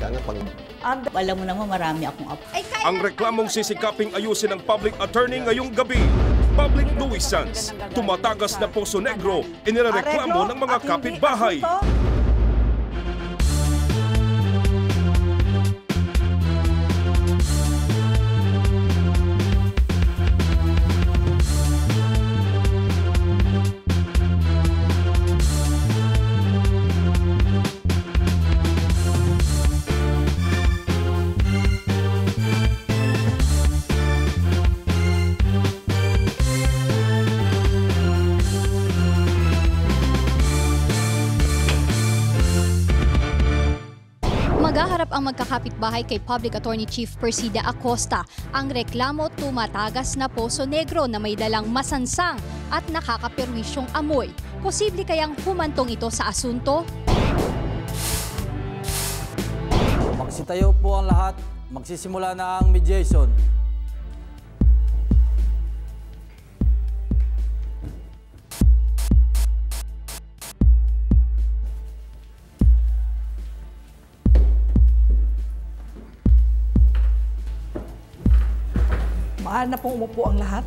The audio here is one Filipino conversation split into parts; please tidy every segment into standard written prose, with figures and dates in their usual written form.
Sana pang... Alam mo naman, marami akong apo. Ang reklamong sisikaping ayusin ng public attorney ngayong gabi. Public nuisance. Tumatagas na Poso Negro, inireklamo ng mga kapitbahay. Maghaharap ang magkakapitbahay kay Public Attorney Chief Persida Acosta. Ang reklamo, tumatagas na Poso Negro na may dalang masansang at nakakaperwisyong amoy. Posible kayang humantong ito sa asunto? Magsitayo po ang lahat. Magsisimula na ang mediation. Maaari na pong umupo ang lahat.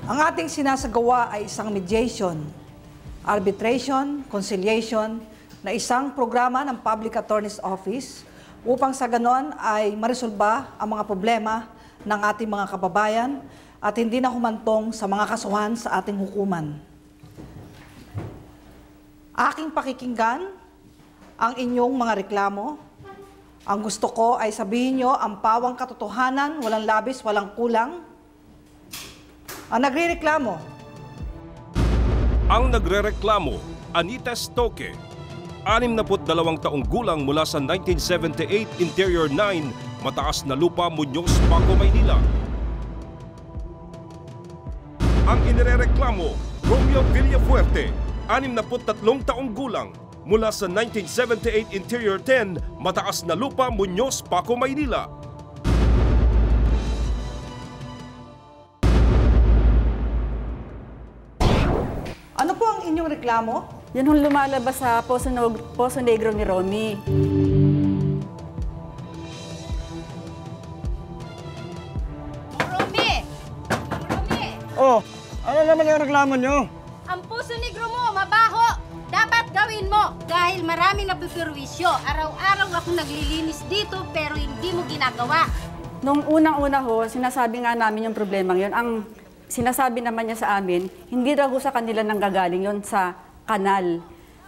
Ang ating sinasagawa ay isang mediation, arbitration, conciliation na isang programa ng Public Attorney's Office upang sa ganon ay maresolba ang mga problema ng ating mga kababayan at hindi na humantong sa mga kasuhan sa ating hukuman. Aking pakikinggan ang inyong mga reklamo. Ang gusto ko ay sabihin nyo ang pawang katotohanan, walang labis, walang kulang. Ang nagrereklamo. Ang nagrereklamo, Anita Stoke, 62 taong gulang mula sa 1978 Interior 9, Mataas na Lupa, Muñoz, Paco, Maynila. Ang inirereklamo, Romeo Villafuerte, 63 taong gulang mula sa 1978 Interior 10, Mataas na Lupa, Muñoz, Paco, Maynila. Ano po ang inyong reklamo? Yun yung lumalabas sa Poso Negro ni Romy. Romy! Oh, ano naman yung reklamo nyo? Ang Poso Negro mo, mabaho! Dapat gawin mo dahil maraming napipirwisyo. Araw-araw ako naglilinis dito pero hindi mo ginagawa. Nung unang-una ho, sinasabi nga namin yung problema yun. Ang sinasabi naman niya sa amin, hindi daw sa kanila nanggagaling yon sa kanal.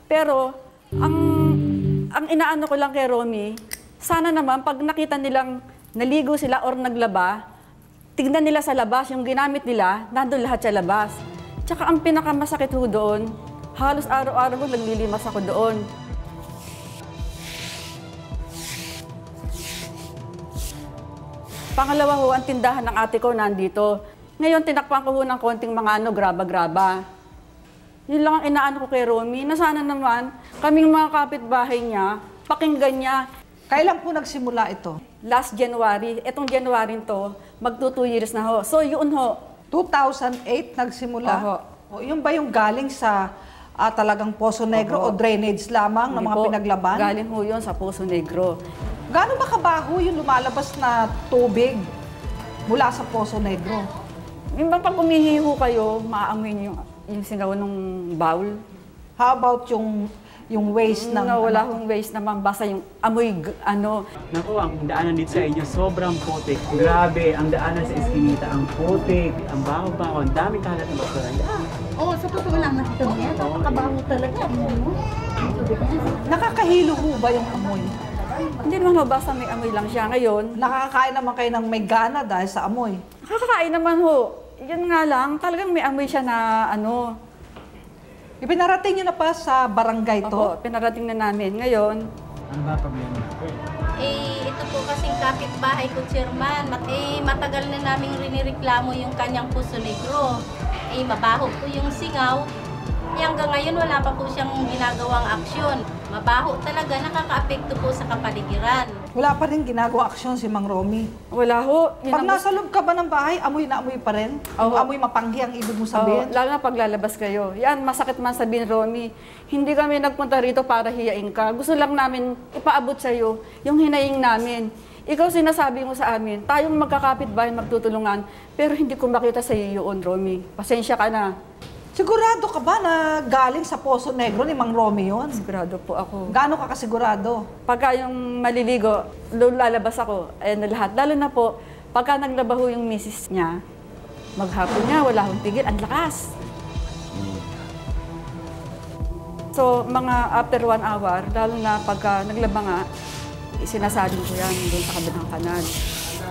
Pero ang inaano ko lang kay Romy, sana naman pag nakita nilang naligo sila or naglaba, tignan nila sa labas, yung ginamit nila, nandun lahat sa labas. Tsaka ang pinakamasakit ho doon, halos araw-araw ko naglilimas ako doon. Pangalawa ho, ang tindahan ng ate ko nandito. Ngayon, tinakpan ko ho ng konting mga graba-graba. Yun lang ang inaano ko kay Romy, na sana naman kaming mga kapitbahay niya, pakinggan niya. Kailan po nagsimula ito? Last January, etong January to, magto 2 years na ho. So yun ho. 2008 nagsimula? Oho. O, yun ba yung galing sa talagang Poso Negro o drainage lamang ng mga pinaglaban? Galing ho yun sa Poso Negro. Gaano ba kabaho yung lumalabas na tubig mula sa Poso Negro? Yung bang pag umihiho kayo, maaamoy niyo yung singaw ng bowl? How about yung waste ng... No, wala akong waste naman, basta yung amoy ano. Naku, ang daanan dito sa inyo, sobrang putik. Grabe, ang daanan sa Eskinita, ang putik, ang baho-baho, ang daming kalat ng basura. Oo, sa totoo lang nakita mo yan. Napakabaho talaga. Nakakahilo ho ba yung amoy? Hindi naman ho, basta may amoy lang siya. Ngayon, Nakakakain naman kayo ng may gana dahil sa amoy. nakakain naman ho. Yun nga lang, talagang may amoy siya na ano. Ipinarating nyo na pa sa barangay to? Opo, pinarating na namin. Ngayon, Ano ba problema? Ito po kasing kapitbahay ko, Chairman. Matagal na namin rinireklamo yung kanyang Poso Negro. Mabaho po yung singaw. Hanggang ngayon wala pa po siyang ginagawang aksyon. Mabaho talaga, nakakaapekto po sa kapaligiran. Wala pa rin ginagawa aksyon si Mang Romy. Wala ho. Pag nasa loob ka ba ng bahay, amoy na amoy pa rin? Oo. Amoy mapanghi ang ibig mo sabihin? Lalo na pag lalabas kayo. Yan, masakit man sabihin, Romy. Hindi kami nagpunta rito para hiyain ka. Gusto lang namin ipaabot sa'yo yung hinaing namin. Ikaw sinasabi mo sa amin, tayong magkakapitbahay magtutulungan, pero hindi ko makita sa iyo yun, Romy. Pasensya ka na. Sigurado ka ba na galing sa Poso Negro ni Mang Romy yun? Sigurado po ako. Gaano ka kasigurado? Pagka yung maliligo, doon lalabas ako. Ayan na lahat. Lalo na po, pagka naglabaho yung misis niya, maghapon niya, wala akong tigil, ang lakas. So, mga after 1 hour, lalo na pagka naglaba nga, sinasalin ko yan doon sa kabilang kanal.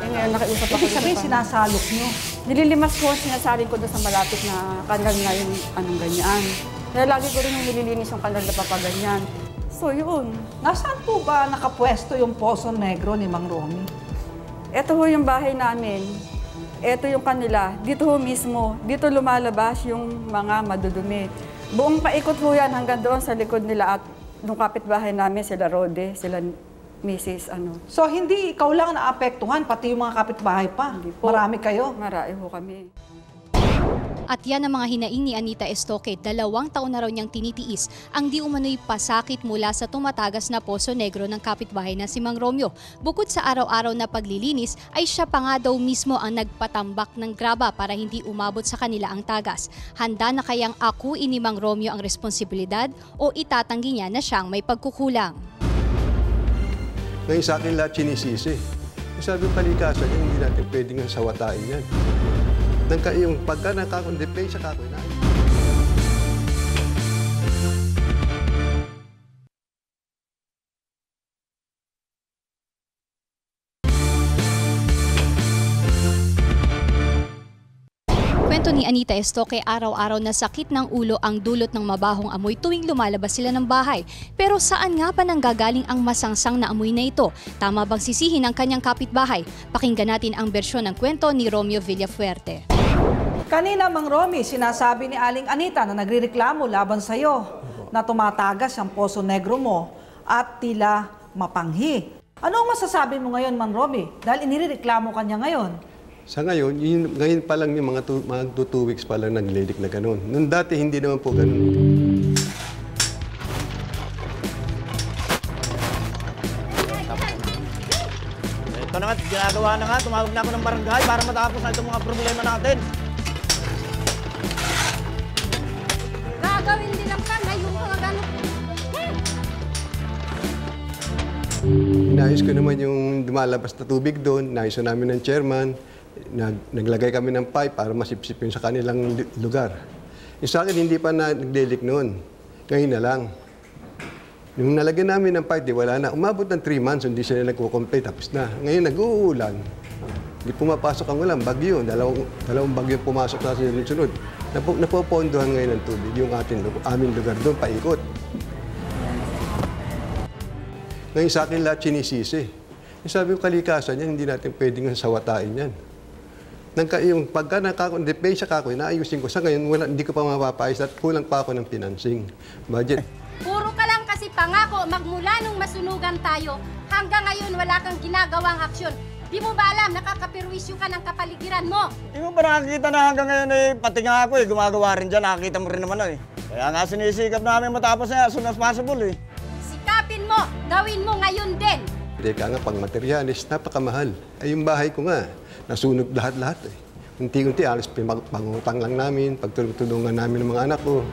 Eh ngayon, nakiusap ako. Ibig sabihin, sinasalok nyo. Nililimas ko, sinasalin ko doon sa malapit na kanal na yung anong ganyan. Kaya lagi ko rin yung nililinis yung kanal na papaganyan. So, yun. Nasaan po ba nakapwesto yung Poso Negro ni Mang Romy? Ito ho yung bahay namin. Ito yung kanila. Dito ho mismo. Dito lumalabas yung mga madudumi. Buong paikot ho yan hanggang doon sa likod nila at nung kapitbahay namin, sila Rode, sila Mrs. So, hindi ikaw lang naapektuhan, pati yung mga kapitbahay pa. Marami kayo. Marami ho kami. At yan ang mga hinaing ni Anita Estoque, 2 taon na raw niyang tinitiis ang di umano'y pasakit mula sa tumatagas na Poso Negro ng kapitbahay na si Mang Romeo. Bukod sa araw-araw na paglilinis, ay siya pa nga daw mismo ang nagpatambak ng graba para hindi umabot sa kanila ang tagas. Handa na kayang akuin ni Mang Romeo ang responsibilidad o itatanggi niya na siyang may pagkukulang? Ngayon sa akin lahat sinisisi. Sabi ko kalikasan, hindi natin pwedeng sawatain yan. Yung pagka nakakondepensya ka ako, Kwento ni Anita Estoque, araw-araw na sakit ng ulo ang dulot ng mabahong amoy tuwing lumalabas sila ng bahay. Pero saan nga ba nanggagaling ang masangsang na amoy na ito? Tama bang sisihin ang kanyang kapitbahay? Pakinggan natin ang bersyon ng kwento ni Romeo Villafuerte. Kanina, Mang Romy, sinasabi ni Aling Anita na nagrireklamo laban sa'yo na tumatagas ang Poso Negro mo at tila mapanghi. Ano ang masasabi mo ngayon, Mang Romy? Dahil inireklamo ka niya ngayon. sa ngayon, ngayon pa lang yung mga 2 weeks pa lang naglilik na ganun. Noong dati, hindi naman po ganun. Ito na nga, ginagawa na nga. Tumawag na ako ng barangay para matapos na itong mga problema natin. Gagawin din lang na yung mga gano'n. Inayos ko naman yung dumalabas na tubig doon. Inayos namin ng chairman. Naglagay kami ng pipe para masipsip yun sa kanilang lugar. Yung sa akin, hindi pa nagdelik noon. Ngayon na lang. Nung nalagyan namin ng pipe, wala na. Umabot ng 3 months, hindi sila nagko-complete. Tapos na. Ngayon, nag-uulan. Hindi pumapasok ang ulan. Bagyo. Dalawang bagyo pumasok na sa sunod. Napopondohan ngayon ng tubig yung aming lugar doon, paikot. Ngayon sa akin, lahat sinisisi. Sabi ko, kalikasan yan, hindi natin pwedeng sawatain yan. Yung pagka nakakondepensya ka ako, inaayusin ko. Sa ngayon, hindi ko pa mapapayos at kulang pa ako ng financing. Budget. Puro ka lang kasi pangako, magmula nung masunugan tayo, hanggang ngayon wala kang ginagawang aksyon. Di mo ba alam, nakakapirwisyo ka ng kapaligiran mo? Hindi mo ba nakakita na hanggang ngayon pati nga ako gumagawa rin dyan, nakakita mo rin naman Kaya nga sinisikap namin matapos na as soon as possible Sikapin mo, gawin mo ngayon din. Teka nga, pang materialis, napakamahal. Ay, yung bahay ko nga, nasunog lahat-lahat Unti-unti, alas pangutang lang namin, pagtulungan namin ng mga anak ko.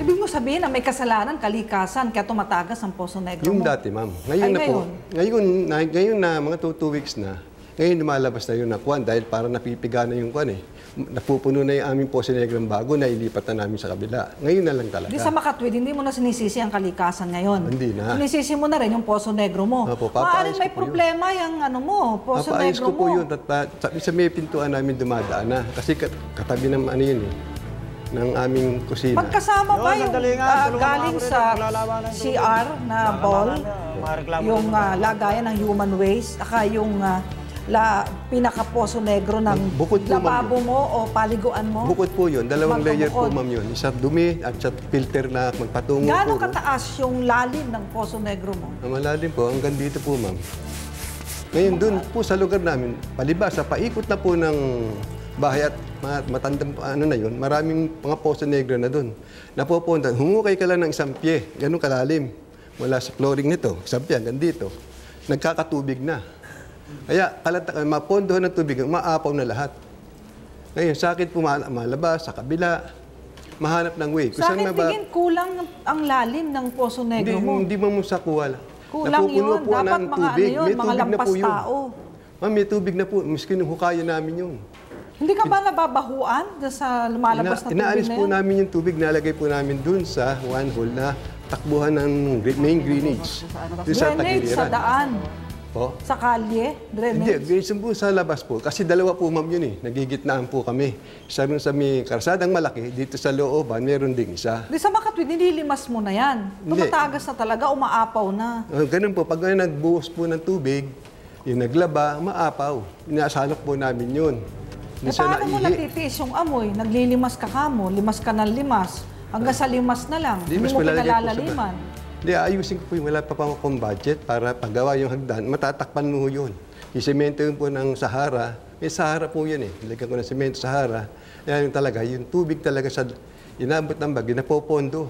Ibig mo sabihin na may kasalanan, kalikasan, kaya tumatagas ang Poso Negro Yung mo? dati, ma'am. Ngayon na po. Ngayon na, mga 2 weeks na, ngayon lumalabas na yun na kwan dahil parang napipiga na yung kwan Napupuno na yung aming Poso Negro ng bago na ilipat na namin sa kabila. Ngayon na lang talaga. Di sa Makatwid, hindi mo na sinisisi ang kalikasan ngayon. Hindi na. Sinisisi mo na rin yung Poso Negro mo. Opo, Maaaring papaayos may ko po problema yung Poso papaayos Negro ko po mo. yun. Sa may pintuan namin dumadaan na. Kasi katabi ng ng aming kusina. Magkasama ba yung galing sa CR na ball, yung lagayan ng human waste, aka yung pinaka-Poso Negro ng Bukod po, lababo mo o paliguan mo? Bukod po yun, dalawang layer po Magkabukod. ma'am yun. Isa dumi at sa filter na magpatungo Gaano po. kataas yung lalim ng Poso Negro mo? Malalim po, hanggang dito po ma'am. Ngayon doon po sa lugar namin, palibasa, paikot na po ng bahay at matandang na yun, maraming mga Poso Negro na doon. Napupunta, humukay ka lang ng isang pie, ganun kalalim. Mula sa flooring nito, isang pie hanggang dito. Nagkakatubig na. Kaya mapondohan ng tubig, maapaw na lahat. Ngayon, sakit po malabas, sa kabila, mahanap ng way. Sa akin, tingin kulang ang lalim ng Poso Negro mo. Hindi mo sa kuwala. Kulang yun. Dapat mga ano yun, mga lampas tao. Ma'am, may tubig na po. Miski nung hukayan namin yun. Hindi ka ba nababahuan sa lumalabas na tubig na Inaalis yan? po namin yung tubig, nalagay po namin dun sa one hole na takbuhan ng main drainage. Doon sa Drainage sa tagiliran. daan. Po? Sa kalye, Hindi, drainage. po sa labas po. Kasi dalawa po ma'am yun eh. Nagigitnaan po kami. Isa rin sa may karsadang malaki, dito sa looban, meron ding isa. Di sa Makatwid, nililimas mo na yan. Tumatagas na talaga, umaapaw na. Ganun po, pag nagbuhos po ng tubig, yung naglaba, maapaw. Inasalok po namin yun. E paano mo natitiis yung amoy? Naglilimas ka kamo, limas ka ng limas. Hanggang sa limas na lang. Hindi mo pinalalaliman. Hindi, ayusin ko po yung wala pa akong budget para paggawa yung hagdan, matatakpan mo yun. Yung semento yun po ng Sahara, may Sahara po yun eh. Nilagyan ko ng semento Sahara. Yan yung talaga, yung tubig talaga sa inabot ng bagyo, napopondo.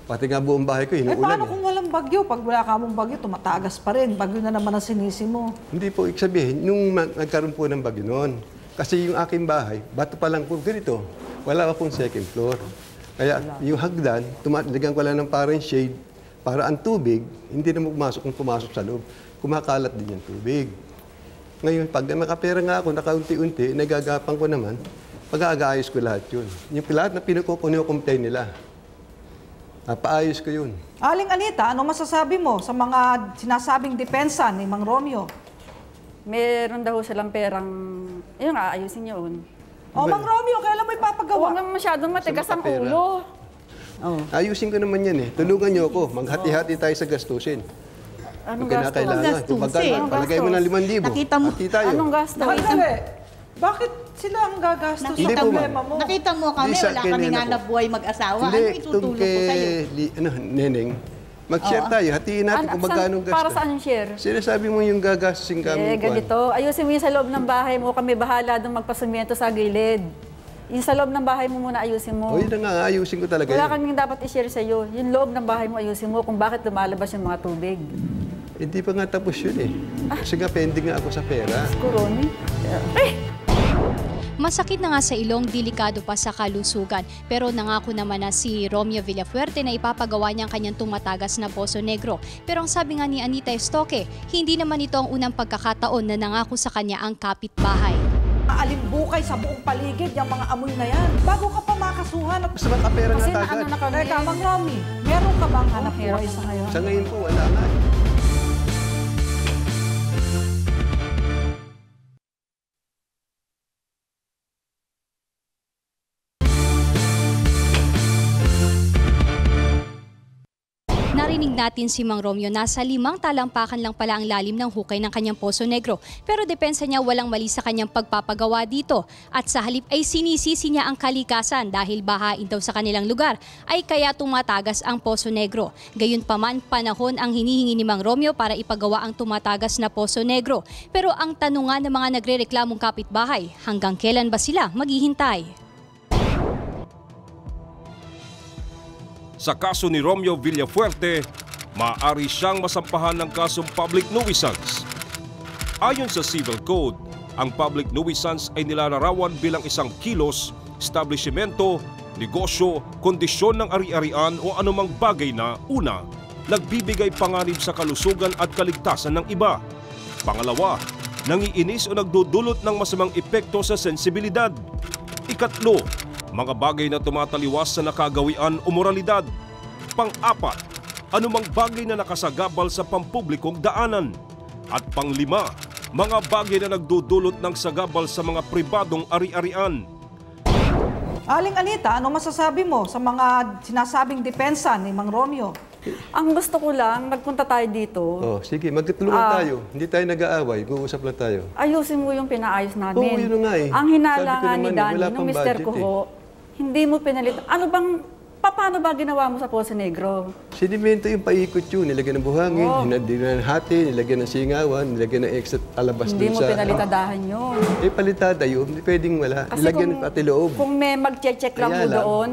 Pati nga buong bahay ko, inuulan. Paano kung walang bagyo? Pag wala ka mong bagyo, tumatagas pa rin. Bagyo na naman ang sinisi mo. Hindi po, ibig sabihin, nung nagkaroon po ng bagyo noon, kasi yung aking bahay, bato pa lang po ganito, wala pa pong second floor. Kaya yung hagdan, lagyan ko lang ng parang shade, para ang tubig, hindi na pumasok kung pumasok sa loob. Kumakalat din yung tubig. Ngayon, pag nakapera nga ako, nakaunti-unti, nagagapang ko naman, pag-aagayos ko lahat yun. Yung lahat na pinukomplain nila, paayos ko yun. Aling Anita, ano masasabi mo sa mga sinasabing depensa ni Mang Romeo? Meron daw silang perang, yun nga, ayusin niyo yun. O, Mang Romeo, kailan mo ipapagawa? Huwag naman masyadong matigas ang makapera. ulo. Ayusin ko naman yan eh. Tulungan niyo ako. Maghati-hati tayo sa gastusin. Anong Kung gasto? kinakailangan. Kung Gastusin. magkano, palagay mo ng 5,000. Nakita mo. Hati tayo. Anong gasto? Sandali. Bakit sila ang gagastos sa Hindi po, problema mo? Nakita mo kami, Hindi, sa wala kami kanya nga po. na buhay mag-asawa. Hindi, Ano itutulong ko sa'yo? Neneng, mag-share tayo. Hatiin natin kung magkano gasto. Para saan yung share? Sinasabi mo yung gagastusin kami. Ganito. Ayusin mo yung sa loob ng bahay mo. Kami bahala doon magpasumiento sa gilid. Yung sa loob ng bahay mo muna ayusin mo. O yun na nga, ayusin ko talaga Wala yun. kaming dapat i-share sa'yo. Yung loob ng bahay mo ayusin mo kung bakit lumalabas yung mga tubig. Hindi pa nga tapos yun eh. Kasi nga pending nga ako sa pera. Kuroni. Masakit na nga sa ilong, delikado pa sa kalusugan. Pero nangako naman na si Romeo Villafuerte na ipapagawa niya ang kanyang tumatagas na Poso Negro. Pero ang sabi nga ni Anita Estoque, hindi naman ito ang unang pagkakataon na nangako sa kanya ang kapitbahay. Alimbukay sa buong paligid yung mga amoy na yan. Bago ka pa makasuhan at... Basta makapera Kasi na kagad. na kami. Teka, Mang Romy, meron ka bang hanap buhay sa ngayon? Sa ngayon po, wala nga. Narinig natin si Mang Romeo, nasa 5 talampakan lang pala ang lalim ng hukay ng kanyang Poso Negro. Pero depensa niya walang mali sa kanyang pagpapagawa dito. At sa halip ay sinisisi niya ang kalikasan dahil bahain daw sa kanilang lugar ay kaya tumatagas ang Poso Negro. Gayunpaman, panahon ang hinihingi ni Mang Romeo para ipagawa ang tumatagas na Poso Negro. Pero ang tanungan ng mga nagrereklamong kapitbahay, hanggang kailan ba sila maghihintay? Sa kaso ni Romeo Villafuerte, maaari siyang masampahan ng kasong public nuisance. Ayon sa Civil Code, ang public nuisance ay nilalarawan bilang isang kilos, establishmento, negosyo, kondisyon ng ari-arian o anumang bagay na una, nagbibigay panganib sa kalusugan at kaligtasan ng iba. Pangalawa, nangiinis o nagdudulot ng masamang epekto sa sensibilidad. Ikatlo, mga bagay na tumataliwas sa nakagawian o moralidad. Pang-apat, anumang bagay na nakasagabal sa pampublikong daanan. At pang-5, mga bagay na nagdudulot ng sagabal sa mga pribadong ari-arian. Aling Anita, ano masasabi mo sa mga sinasabing depensa ni Mang Romeo? Ang gusto ko lang, nagpunta tayo dito, Oh, sige, magtutulungan tayo. Hindi tayo nag-aaway, mag-uusap lang tayo. ayusin mo yung pinaayos namin. Oo, yun na nga eh. Ang hinala Sabi ko nga ni naman, Danny, wala nung pang mister budget ko ho, hindi mo pinalit. Paano ba ginawa mo sa Poso Negro? Sedimento yung paikot yun, nilagyan ng buhangin, hinadinan ng hati, nilagyan ng singawan, nilagyan ng exit alabas Hindi dun mo sa... pinalitadahan yun. Palitada yun, hindi pwedeng wala. Kasi Nilagyan pati loob. kung may mag-check lang Kaya mo lang. doon,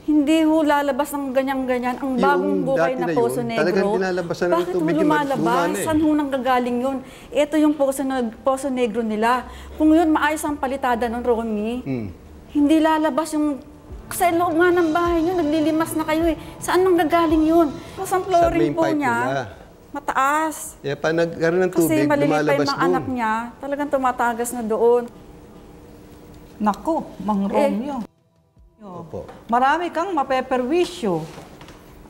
hindi ho lalabas ng ganyan-ganyan. Ang bagong Yung buhay dati na na Poso yun, Negro. talagang pinalabasan na ng Bakit ho tubig yung lumalabas? luma na eh. Saan ho nanggagaling yun? Ito yung Poso Negro nila. Kung yun, maayos ang palitada nun, Romy, hindi lalabas yung... Sa loob nga ng bahay nyo, naglilimas na kayo eh. Saan nanggagaling yun? Tapos ang flooring main po pipe niya, nila. mataas. Kaya pa nagkaroon ng Kasi tubig, maliliit pa lumalabas yung mga anak doon. niya, talagang tumatagas na doon. Naku, Mang Romeo. Opo. Marami kang mapeperwisyo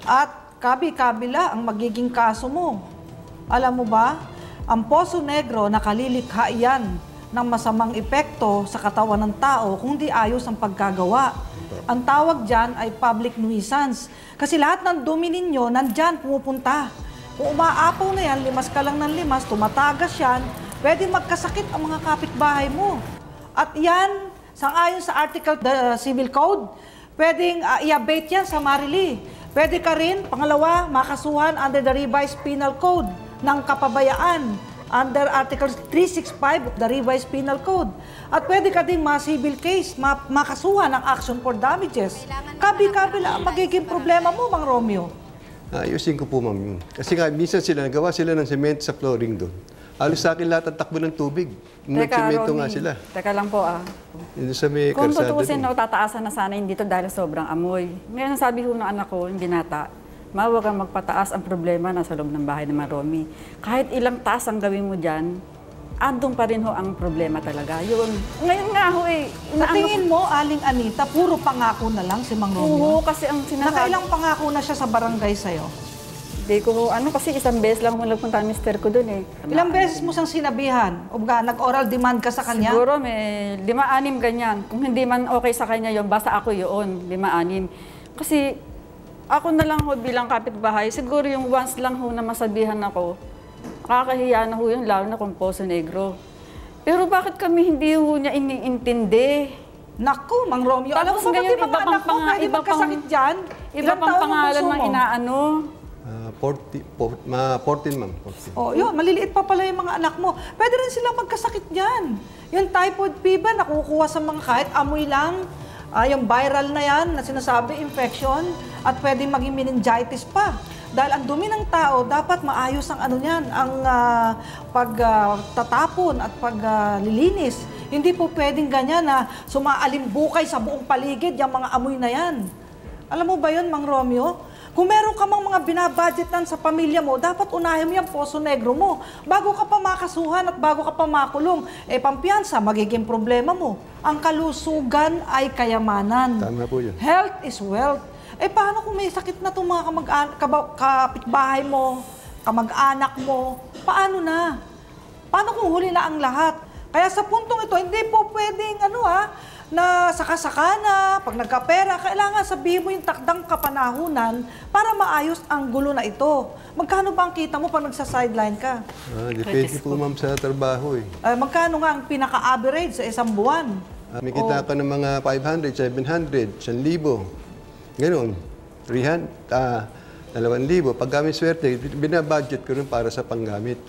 at kabi-kabila ang magiging kaso mo. Alam mo ba, ang Poso Negro nakalilikha yan ng masamang epekto sa katawan ng tao kung di ayos ang pagkagawa. Ang tawag dyan ay public nuisance. Kasi lahat ng dumi ninyo, nandyan, pumupunta. Kung umaapaw na yan, limas ka lang ng limas, tumatagas yan, pwede magkasakit ang mga kapitbahay mo. At yan, sangayon sa article the Civil Code, pwedeng i-abate yan sa Marili. Pwede ka rin, pangalawa, makasuhan under the Revised Penal Code ng kapabayaan under Article 365 of the Revised Penal Code. At pwede ka ding ma-civil case, makasuhan ng action for damages. Kabi-kabila ang magiging problema mo, Mang Romeo. Ayusin ko po, ma'am, yun. Kasi nga, minsan nagawa sila ng cement sa flooring doon. Halos sa akin lahat ang takbo ng tubig. Nag-semento nga sila. Teka lang po Yun sa may Kung karsada tutuusin, doon. tataasan na sana yun dito dahil sobrang amoy. Ngayon sabi ko ng anak ko, yung binata, mawag kang magpataas, ang problema nasa loob ng bahay ng Romy. Kahit ilang taas ang gawin mo dyan, andun pa rin ho ang problema talaga. Yun. Ngayon nga ho eh. Sa tingin mo, Aling Anita, puro pangako na lang si Mang Romeo? Oo, kasi ang sinasabi... Nakailang pangako na siya sa barangay sa'yo? Hindi ko, kasi isang beses lang kung nagpunta ang mister ko dun eh. Ilang beses mo siyang sinabihan? O ba, nag-oral demand ka sa kanya? Siguro may 5-6 ganyan. Kung hindi man okay sa kanya yun, basta ako yun, 5-6. Kasi ako na lang ho bilang kapitbahay, siguro yung once lang ho na masabihan ako, kakahiya na ho yun, lalo na kung Poso Negro. Pero bakit kami hindi ho niya iniintindi? Naku, Mang Romeo, alam mo ba ngayon, mga anak mo pwede magkasakit dyan? Iba pang pangalan ng inaano. 14, ma'am. 14. Oh, yun, maliliit pa pala yung mga anak mo. Pwede rin silang magkasakit dyan. Yung typhoid fever, nakukuha sa mga kahit amoy lang. Yung viral na yan, na sinasabi, infection, at pwedeng maging meningitis pa. Dahil ang dumi ng tao, dapat maayos ang ano niyan, ang pagtatapon at paglilinis. Hindi po pwedeng ganyan na sumaalimbukay sa buong paligid yung mga amoy na yan. Alam mo ba yun, Mang Romeo? Kung meron ka mang mga binabudgetan sa pamilya mo, dapat unahin mo yung Poso Negro mo. Bago ka pa makasuhan at bago ka pa makulong, pampiyansa, magiging problema mo. Ang kalusugan ay kayamanan. Tama po yun. Health is wealth. Paano kung may sakit na itong mga kapitbahay mo, kamag-anak mo? Paano na? Paano kung huli na ang lahat? Kaya sa puntong ito, hindi po pwedeng na saka-saka na, pag nagkapera, kailangan sabihin mo yung takdang kapanahunan para maayos ang gulo na ito. Magkano ba ang kita mo pag nagsa-sideline ka? Depende po, ma'am, sa trabaho eh. Magkano nga ang pinaka-average sa isang buwan? May kita ka ng mga 500, 700, 1,000. Ganon. 300, 2,000. Pag kami swerte, binabudget ko rin para sa panggamit.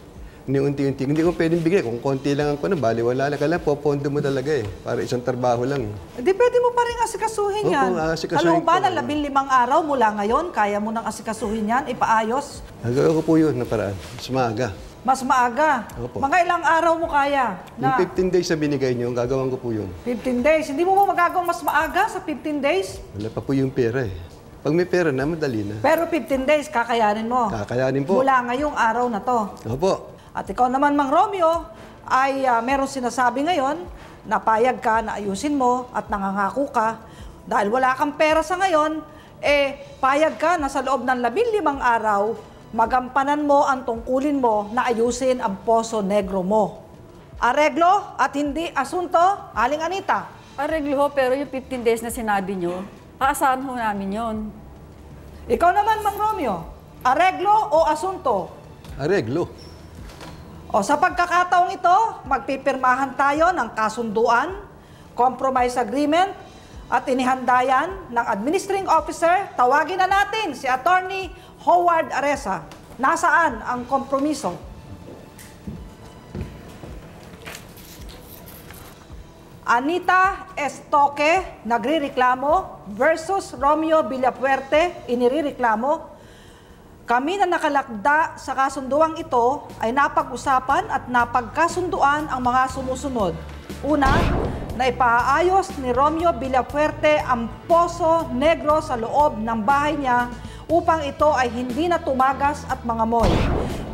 Unti-unti. Hindi ko pwedeng bigay. Kung konti lang ang baliwala na ka lang, popondo mo talaga eh. Para isang trabaho lang. Di pwede mo pa rin asikasuhin yan. Opo, asikasuhin Alam mo ba ko. na 15 araw mula ngayon, kaya mo nang asikasuhin yan, ipaayos? Nagawa ko po yun na paraan. Mas maaga. Mas maaga. Opo. Mga ilang araw mo kaya? Yung 15 days na binigay nyo, gagawin ko po yun. 15 days. Hindi mo ba magagawang mas maaga sa 15 days? Wala pa po yung pera eh. Pag may pera na, madali na. Pero 15 days, kakayanin mo. Kakayanin po. Mula ngayong araw na to. Opo. At ikaw naman, Mang Romeo, ay meron sinasabi ngayon na payag ka na ayusin mo at nangangako ka. Dahil wala kang pera sa ngayon, payag ka na sa loob ng 15 araw, magampanan mo ang tungkulin mo na ayusin ang Poso Negro mo. Areglo at hindi asunto, Aling Anita. Areglo ho, pero yung 15 days na sinabi nyo, aasahan ho namin yon. Ikaw naman, Mang Romeo, areglo o asunto? Areglo. O sa pagkakataong ito, magpipirmahan tayo ng kasunduan, compromise agreement, at inihandayan ng administrating officer. Tawagin na natin si Attorney Howard Aresa. Nasaan ang kompromiso? Anita Estoque, nagrireklamo, versus Romeo Villafuerte, inireklamo. Kami na nakalakda sa kasunduang ito ay napag-usapan at napagkasunduan ang mga sumusunod. Una, na ipaayos ni Romeo Villafuerte ang Poso Negro sa loob ng bahay niya upang ito ay hindi na tumagas at mangamoy.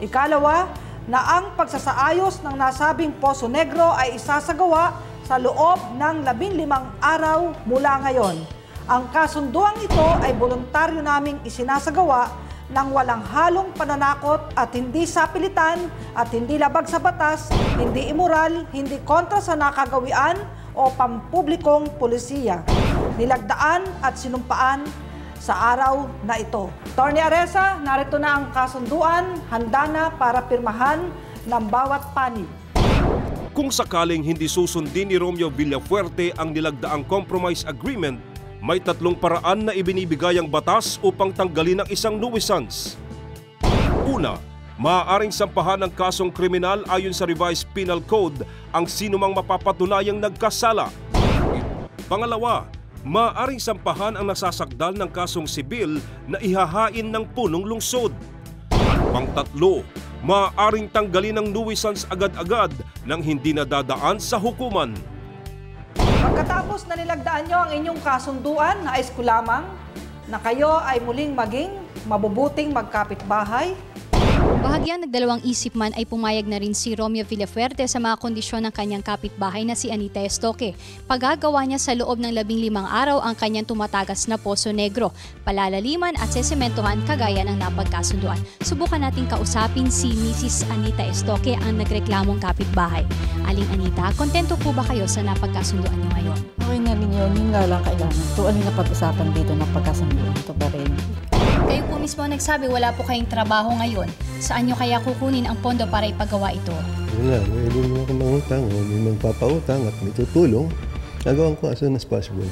Ikalawa, na ang pagsasaayos ng nasabing Poso Negro ay isasagawa sa loob ng 15 araw mula ngayon. Ang kasunduang ito ay voluntaryo naming isinasagawa ng walang halong pananakot at hindi sapilitan at hindi labag sa batas, hindi immoral, hindi kontra sa nakagawian o pampublikong polisiya. Nilagdaan at sinumpaan sa araw na ito. Attorney Aresa, narito na ang kasunduan, handa na para pirmahan ng bawat panig. Kung sakaling hindi susundin ni Romeo Villafuerte ang nilagdaang compromise agreement, may 3 paraan na ibinibigay ang batas upang tanggalin ang isang nuisance. Una, maaaring sampahan ng kasong kriminal ayon sa Revised Penal Code ang sinumang mapapatunayang nagkasala. Pangalawa, maaaring sampahan ang nasasakdal ng kasong sibil na ihahain ng punong lungsod. At pangtatlo, maaaring tanggalin ang nuisance agad-agad nang hindi nadadaan sa hukuman. Pagkatapos na nilagdaan nyo ang inyong kasunduan, nais ko lamang na kayo ay muling maging mabubuting magkapitbahay. Bahagyang nagdalawang isip man ay pumayag na rin si Romeo Villafuerte sa mga kondisyon ng kanyang kapitbahay na si Anita Estoque. Paggagawa niya sa loob ng 15 araw ang kanyang tumatagas na Poso Negro, palalaliman at sesementohan kagaya ng napagkasunduan. Subukan nating kausapin si Mrs. Anita Estoque, ang nagreklamong kapitbahay. Aling Anita, kontento po ba kayo sa napagkasunduan niyo ngayon? Okay na rin yun nga lang kailangan. Ito ano na pag-usapan dito ng pagkasunduan. Ito ba rin? Kayo po mismo nagsabi wala po kayong trabaho ngayon. Saan nyo kaya kukunin ang pondo para ipagawa ito? Wala, may hindi mo ako mangutang, may magpapautang at may tutulong. Nagawan ko as soon as possible.